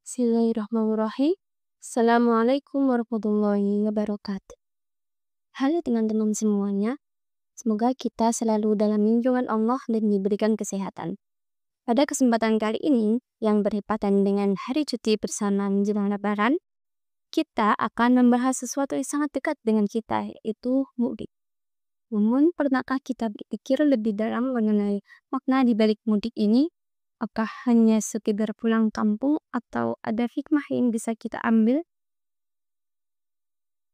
Bismillahirrahmanirrahim. Assalamualaikum warahmatullahi wabarakatuh. Halo teman-teman semuanya, semoga kita selalu dalam lindungan Allah dan diberikan kesehatan. Pada kesempatan kali ini, yang bertepatan dengan hari cuti bersama menjelang Lebaran, kita akan membahas sesuatu yang sangat dekat dengan kita, yaitu mudik. Namun, pernahkah kita berpikir lebih dalam mengenai makna di balik mudik ini? Apakah hanya sekedar pulang kampung atau ada hikmah yang bisa kita ambil?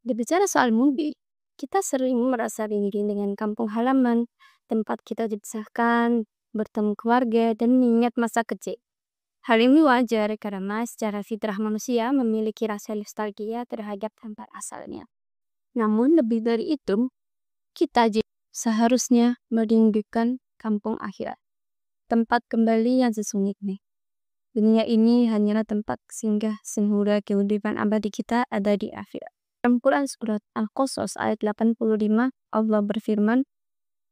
Berbicara soal mudik, kita sering merasa rindu dengan kampung halaman, tempat kita dibesarkan, bertemu keluarga, dan mengingat masa kecil. Hal ini wajar karena secara fitrah manusia memiliki rasa nostalgia terhadap tempat asalnya. Namun lebih dari itu, kita seharusnya merindukan kampung akhirat. Tempat kembali yang sesungguhnya. Dunia ini hanyalah tempat singgah sehingga kehidupan abadi kita ada di akhirat. Dalam Quran surat Al-Qasas ayat 85, Allah berfirman,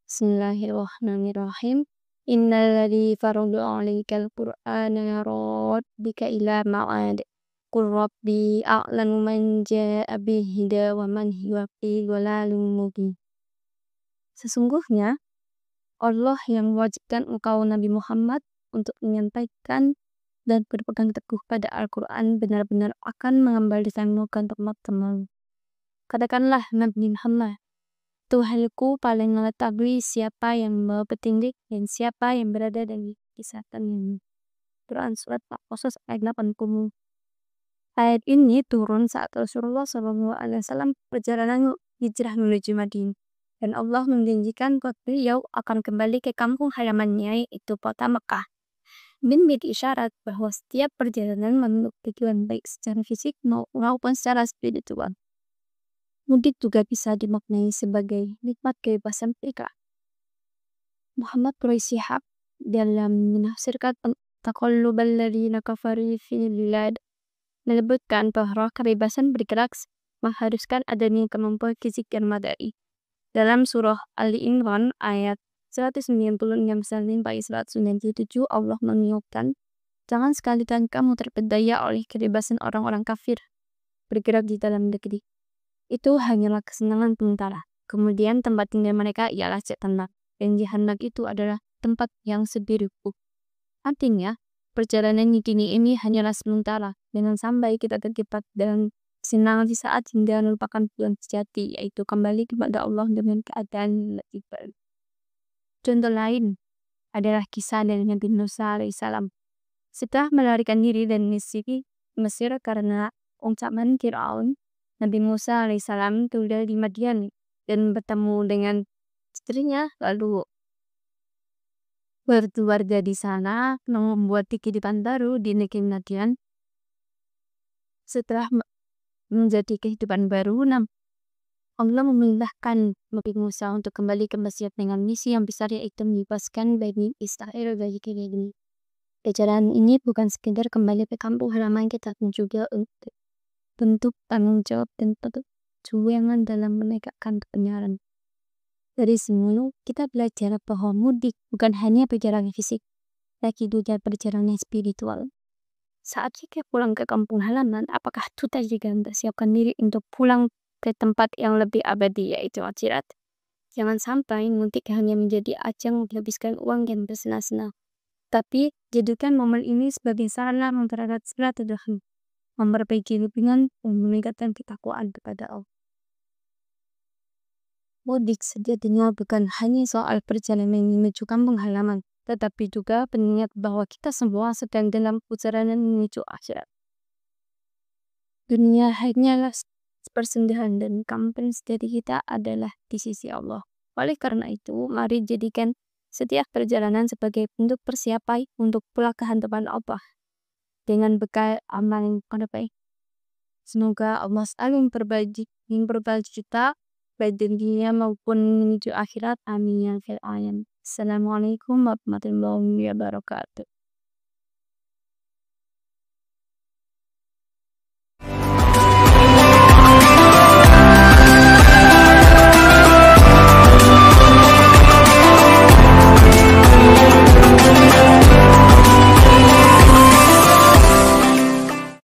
Bismillahirrahmanirrahim. Innalladzi farada 'alaikal Qur'ana raddika ila ma'ad. Qul rabbi a'lamu man jaa'a bihida wa man huwa fi dhalalin mubin. Sesungguhnya Allah yang mewajibkan engkau Nabi Muhammad untuk menyampaikan dan berpegang teguh pada Al-Quran benar-benar akan mengembalikanmu ke tempat teman. Katakanlah Nabi Muhammad, Tuhanku paling mengetahui siapa yang membawa petunjuk dan siapa yang berada dari kisahkan ini. Quran surat Al-Qasas ayat 80. Ayat ini turun saat Rasulullah SAW perjalanan hijrah menuju Madinah. Dan Allah menjanjikan bahwa beliau akan kembali ke kampung halamannya, yaitu kota Mekah. Menjadi isyarat bahwa setiap perjalanan menuju tujuan baik secara fisik maupun secara spiritual. Mudik juga bisa dimaknai sebagai nikmat kebebasan mereka. Muhammad Quraisy Shihab dalam menafsirkan taqallubal ladzina kafaru fil bilad menyebutkan bahwa kebebasan bergerak mengharuskan adanya kemampuan fisik dan materi. Dalam surah Ali Imran ayat 196 sampai 197 Allah mengingatkan, jangan sekali-kali kamu terpedaya oleh kebebasan orang-orang kafir bergerak di dalam negeri. Itu hanyalah kesenangan sementara. Kemudian tempat tinggal mereka ialah Jahannam, dan Jahannam itu adalah tempat yang seburuk. Artinya, perjalanan dunia ini hanyalah sementara, dengan sampai kita terjebak dalam senang di saat hingga melupakan tujuan sejati, yaitu kembali kepada Allah dengan keadaan lebih baik. Contoh lain adalah kisah dari Nabi Musa alaihissalam. Setelah melarikan diri dari Mesir karena ancaman Fir'aun, Nabi Musa alaihissalam tinggal di Madian dan bertemu dengan istrinya, lalu berkeluarga di sana, membuat kehidupan baru di negeri Madian. Setelah menjadi kehidupan baru, Allah memindahkan Nabi Musa untuk kembali ke Mesir dengan misi yang besar, yaitu membebaskan Bani Israel dari kegelapan. Perjalanan ini bukan sekedar kembali ke kampung halaman kita, tapi juga untuk bentuk tanggung jawab dan perjuangan dalam menegakkan kebenaran. Dari semula, kita belajar bahwa mudik bukan hanya perjalanan fisik, tapi juga perjalanan spiritual. Saat kita pulang ke kampung halaman, apakah kita juga mempersiapkan diri untuk pulang ke tempat yang lebih abadi, yaitu akhirat? Jangan sampai mudik hanya menjadi ajang menghabiskan uang dan bersenang-senang, tapi jadikan momen ini sebagai sarana mempererat silaturahmi, memperbaiki hubungan, dan meningkatkan ketakwaan kepada Allah. Mudik sejatinya bukan hanya soal perjalanan menuju kampung halaman, tetapi juga pengingat bahwa kita semua sedang dalam perjalanan menuju akhirat. Dunia hanyalah persendahan dan kampung sejati kita adalah di sisi Allah. Oleh karena itu, mari jadikan setiap perjalanan sebagai bentuk persiapan untuk pulang ke hadapan Allah dengan bekal amal yang terbaik. Semoga Allah selalu memperbaiki kita baik di dunia maupun menuju akhirat. Amin ya rabbal alamin. Assalamualaikum warahmatullahi wabarakatuh.